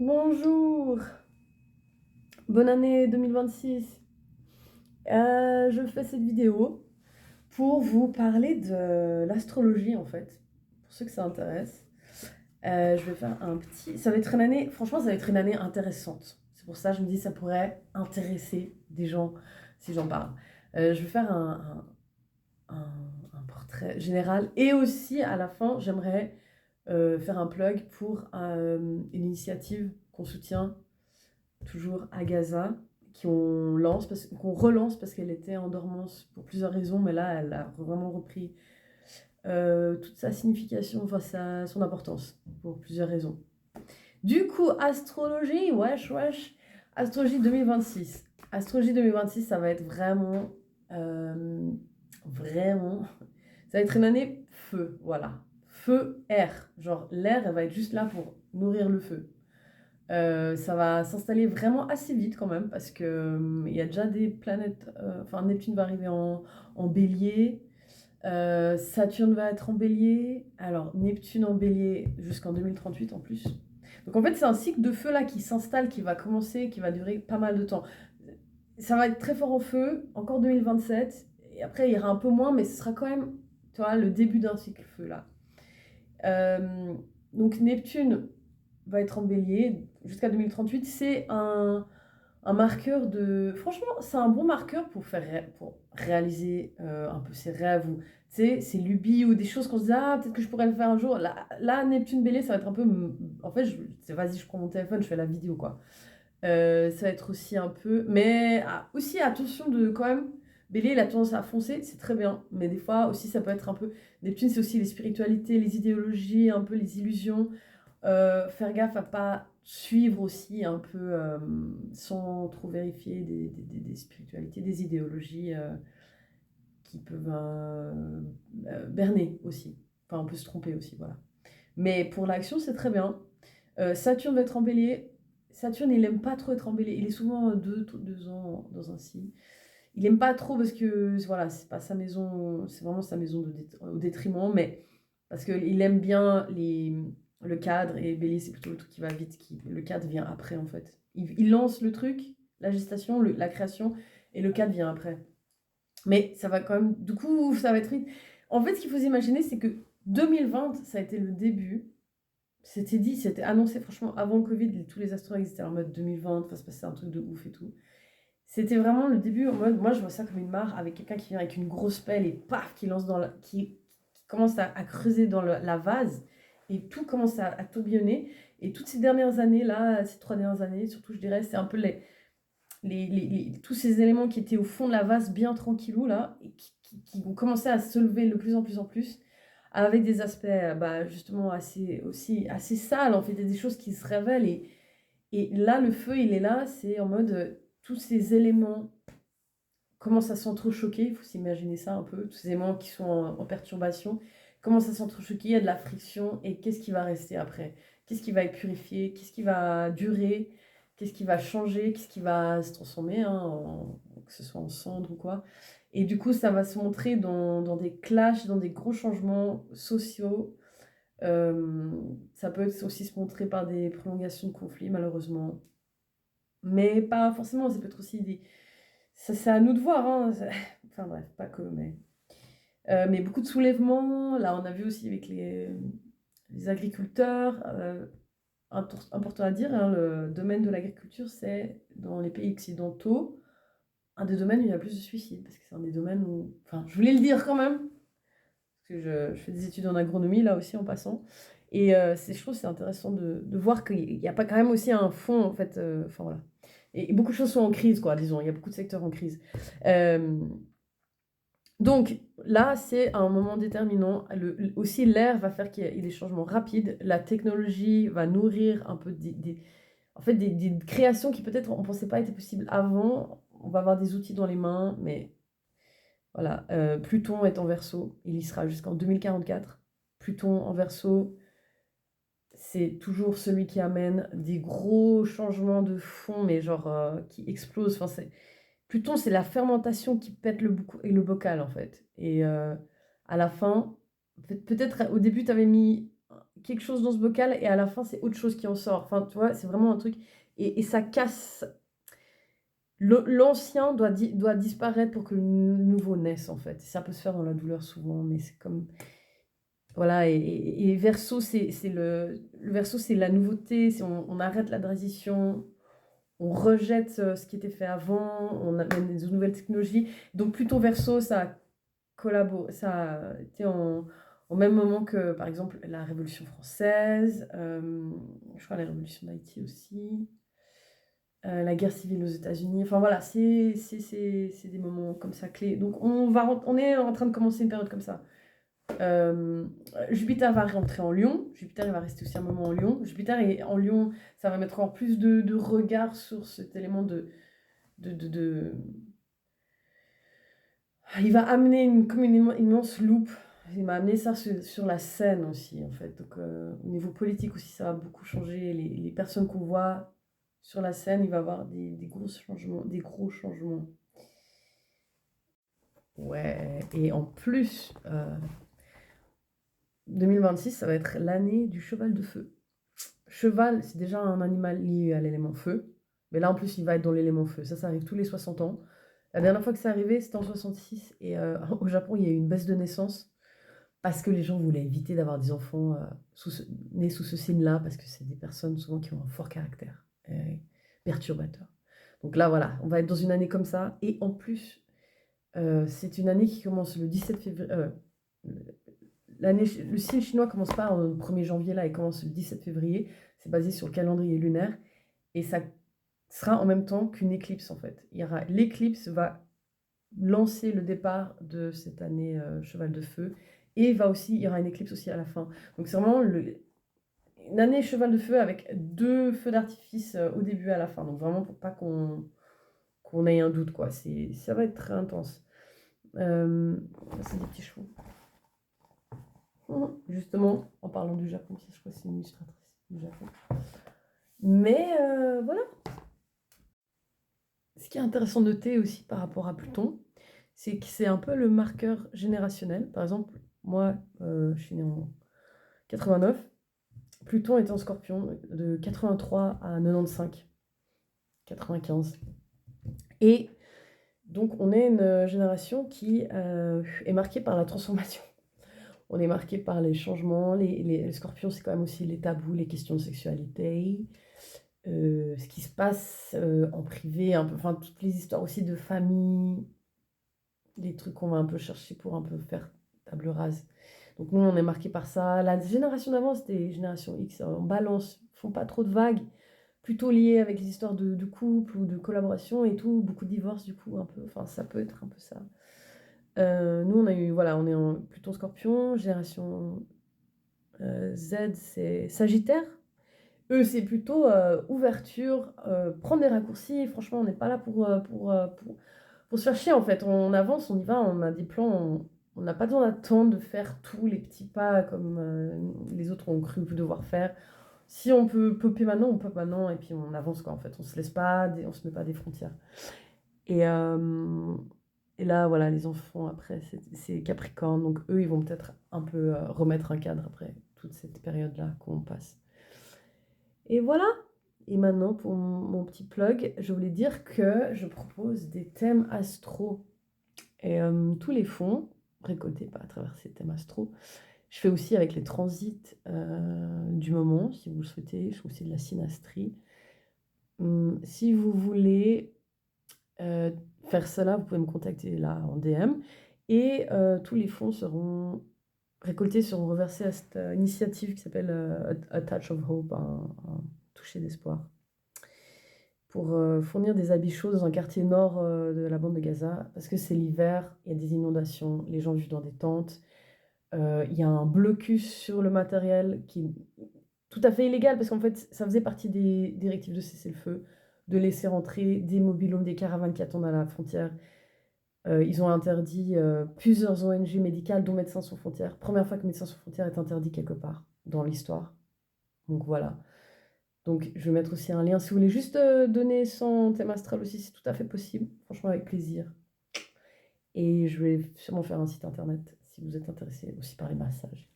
Bonjour, bonne année 2026. Je fais cette vidéo pour vous parler de l'astrologie en fait, pour ceux que ça intéresse. Je vais faire un petit... Ça va être une année, franchement ça va être une année intéressante. C'est pour ça que je me dis ça pourrait intéresser des gens si j'en parle. Je vais faire un portrait général et aussi à la fin j'aimerais faire un plug pour une initiative qu'on soutient toujours à Gaza, qu'on relance parce qu'elle était en dormance pour plusieurs raisons, mais là, elle a vraiment repris toute sa signification, enfin son importance, pour plusieurs raisons. Du coup, astrologie, wesh, wesh, astrologie 2026. Astrologie 2026, ça va être vraiment, vraiment, ça va être une année feu, voilà. Feu, air. Genre, l'air, elle va être juste là pour nourrir le feu. Ça va s'installer vraiment assez vite quand même parce que il y a déjà des planètes. Enfin, Neptune va arriver en bélier. Saturne va être en bélier. Alors, Neptune en bélier jusqu'en 2038 en plus. Donc en fait, c'est un cycle de feu là qui s'installe, qui va commencer, qui va durer pas mal de temps. Ça va être très fort en feu, encore 2027. Et après, il y aura un peu moins, mais ce sera quand même, tu vois, le début d'un cycle feu là. Euh, donc Neptune va être en bélier jusqu'à 2038. C'est un marqueur de... Franchement, c'est un bon marqueur pour réaliser un peu ses rêves ou, tu sais, ses lubies ou des choses qu'on se dit, ah, peut-être que je pourrais le faire un jour. Là Neptune bélier, ça va être un peu... En fait, vas-y, je prends mon téléphone, je fais la vidéo, quoi. Ça va être aussi un peu... Mais aussi, attention de quand même... Bélier, il a tendance à foncer, c'est très bien. Mais des fois, aussi, ça peut être un peu... Neptune, c'est aussi les spiritualités, les idéologies, un peu les illusions. Faire gaffe à pas suivre aussi un peu sans trop vérifier des spiritualités, des idéologies qui peuvent berner aussi. Enfin, on peut se tromper aussi, voilà. Mais pour l'action, c'est très bien. Saturne va être en bélier. Saturne, il aime pas trop être en bélier. Il est souvent 2 ans dans un signe. Il aime pas trop parce que voilà, c'est pas sa maison, c'est vraiment sa maison au détriment, mais parce qu'il aime bien le cadre et Bélier, c'est plutôt le truc qui va vite, le cadre vient après en fait. Il lance le truc, la gestation, la création, et le cadre vient après. Mais ça va quand même, du coup, ça va être vite. En fait, ce qu'il faut s'imaginer, c'est que 2020, ça a été le début. C'était dit, c'était annoncé, franchement, avant le Covid, tous les astrologues étaient en mode 2020, va se passer un truc de ouf et tout. C'était vraiment le début en mode, moi je vois ça comme une mare avec quelqu'un qui vient avec une grosse pelle et paf, qui lance qui commence à creuser dans la vase et tout commence à tourbillonner. Et toutes ces dernières années là, ces 3 dernières années, surtout je dirais, c'est un peu tous ces éléments qui étaient au fond de la vase bien tranquillou là, et qui ont commencé à se lever de plus en plus en plus, avec des aspects bah, justement assez sales en fait, des choses qui se révèlent et là le feu il est là, c'est en mode tous ces éléments commence à s'entrechoquer, il faut s'imaginer ça un peu, tous ces éléments qui sont en perturbation, commencent à s'entrechoquer, il y a de la friction, et qu'est-ce qui va rester après? Qu'est-ce qui va être purifié? Qu'est-ce qui va durer? Qu'est-ce qui va changer? Qu'est-ce qui va se transformer, hein, que ce soit en cendre ou quoi? Et du coup, ça va se montrer dans des clashs, dans des gros changements sociaux. Euh, Ça peut aussi se montrer par des prolongations de conflits, malheureusement. Mais pas forcément, ça peut être aussi des, ça, c'est à nous de voir, hein. Enfin bref, pas que, mais beaucoup de soulèvements. Là, on a vu aussi avec les agriculteurs. Important à dire, hein, le domaine de l'agriculture, c'est dans les pays occidentaux, un des domaines où il y a le plus de suicides. Parce que c'est un des domaines où... Enfin, je voulais le dire quand même, parce que je fais des études en agronomie, là aussi, en passant. Et je trouve que c'est intéressant de voir qu'il n'y a pas quand même aussi un fond, en fait. Enfin, voilà. Et beaucoup de choses sont en crise, quoi, disons. Il y a beaucoup de secteurs en crise. Euh, Donc là, c'est un moment déterminant. Aussi, l'air va faire qu'il y ait des changements rapides. La technologie va nourrir un peu en fait, des créations qui peut-être on ne pensait pas étaient possibles avant. On va avoir des outils dans les mains, mais voilà. Pluton est en Verseau. Il y sera jusqu'en 2044. Pluton en Verseau, c'est toujours celui qui amène des gros changements de fond, mais genre qui explosent. Enfin, Pluton, c'est la fermentation qui pète le bocal, en fait. Et à la fin, peut-être au début, tu avais mis quelque chose dans ce bocal et à la fin, c'est autre chose qui en sort. Enfin, tu vois, c'est vraiment un truc. Et ça casse. L'ancien doit disparaître pour que le nouveau naisse, en fait. Ça peut se faire dans la douleur souvent, mais c'est comme. Voilà, et Verseau, le Verseau, c'est la nouveauté. On arrête la tradition, on rejette ce qui était fait avant, on amène des nouvelles technologies. Donc, plutôt Verseau, ça a été au même moment que, par exemple, la Révolution française, je crois la Révolution d'Haïti aussi, la guerre civile aux États-Unis. Enfin voilà, c'est des moments comme ça clés. Donc on est en train de commencer une période comme ça. Jupiter va rentrer en Lion. Jupiter, il va rester aussi un moment en Lion. Jupiter est en Lion, ça va mettre encore plus de regard sur cet élément de. Il va amener comme une immense loupe. Il m'a amené ça sur la scène aussi, en fait. Donc, au niveau politique aussi, ça va beaucoup changer. Les personnes qu'on voit sur la scène, il va y avoir des gros changements, des gros changements. Ouais, et en plus, 2026, ça va être l'année du cheval de feu. Cheval, c'est déjà un animal lié à l'élément feu. Mais là, en plus, il va être dans l'élément feu. Ça arrive tous les 60 ans. La dernière fois que c'est arrivé, c'était en 66. Et au Japon, il y a eu une baisse de naissance parce que les gens voulaient éviter d'avoir des enfants nés sous ce signe-là, parce que c'est des personnes souvent qui ont un fort caractère perturbateur. Donc là, voilà, on va être dans une année comme ça. Et en plus, c'est une année qui commence le 17 février. Le signe chinois commence pas le 1er janvier, là, il commence le 17 février. C'est basé sur le calendrier lunaire. Et ça sera en même temps qu'une éclipse, en fait. L'éclipse va lancer le départ de cette année cheval de feu. Et il y aura une éclipse aussi à la fin. Donc c'est vraiment une année cheval de feu avec 2 feux d'artifice au début et à la fin. Donc vraiment pour pas qu'on ait un doute, quoi. Ça va être très intense. C'est des petits chevaux. Justement, en parlant du Japon, je crois que c'est une illustratrice du Japon. Mais voilà. Ce qui est intéressant de noter aussi par rapport à Pluton, c'est que c'est un peu le marqueur générationnel. Par exemple, moi, je suis née en 89. Pluton est en Scorpion de 83 à 95, 95. Et donc, on est une génération qui est marquée par la transformation. On est marqué par les changements. Les Scorpions, c'est quand même aussi les tabous, les questions de sexualité, ce qui se passe en privé, un peu, enfin, toutes les histoires aussi de famille, les trucs qu'on va un peu chercher pour un peu faire table rase. Donc nous, on est marqué par ça. La génération d'avant, c'était génération X, en balance, font pas trop de vagues, plutôt liées avec les histoires de couple ou de collaboration et tout, beaucoup de divorces du coup, un peu, enfin ça peut être un peu ça. Nous, on a eu, voilà, on est en Pluton Scorpion, génération Z, c'est Sagittaire. Eux, c'est plutôt ouverture, prendre des raccourcis. Franchement, on n'est pas là pour se faire chier en fait. On avance, on y va, on a des plans, on n'a pas besoin d'attendre de faire tous les petits pas comme les autres ont cru devoir faire. Si on peut popper maintenant, on pop maintenant et puis on avance quoi en fait. On se laisse pas, on se met pas des frontières. Et, euh, et là, voilà, les enfants après, c'est Capricorne, donc eux, ils vont peut-être un peu remettre un cadre après toute cette période-là qu'on passe. Et voilà. Et maintenant, pour mon petit plug, je voulais dire que je propose des thèmes astro. Et tous les fonds récoltés à travers ces thèmes astro, je fais aussi avec les transits du moment, si vous le souhaitez. Je fais aussi de la synastrie. Si vous voulez faire cela, vous pouvez me contacter là en DM. Et tous les fonds seront reversés à cette initiative qui s'appelle A Touch of Hope, un toucher d'espoir, pour fournir des habits chauds dans un quartier nord de la bande de Gaza, parce que c'est l'hiver, il y a des inondations, les gens vivent dans des tentes, il y a un blocus sur le matériel qui est tout à fait illégal, parce qu'en fait, ça faisait partie des directives de cessez-le-feu, de laisser rentrer des mobil-homes, des caravanes qui attendent à la frontière. Ils ont interdit plusieurs ONG médicales, dont Médecins sans frontières. Première fois que Médecins sans frontières est interdit quelque part dans l'histoire. Donc voilà. Donc je vais mettre aussi un lien. Si vous voulez juste donner son thème astral aussi, c'est tout à fait possible. Franchement, avec plaisir. Et je vais sûrement faire un site internet si vous êtes intéressé aussi par les massages.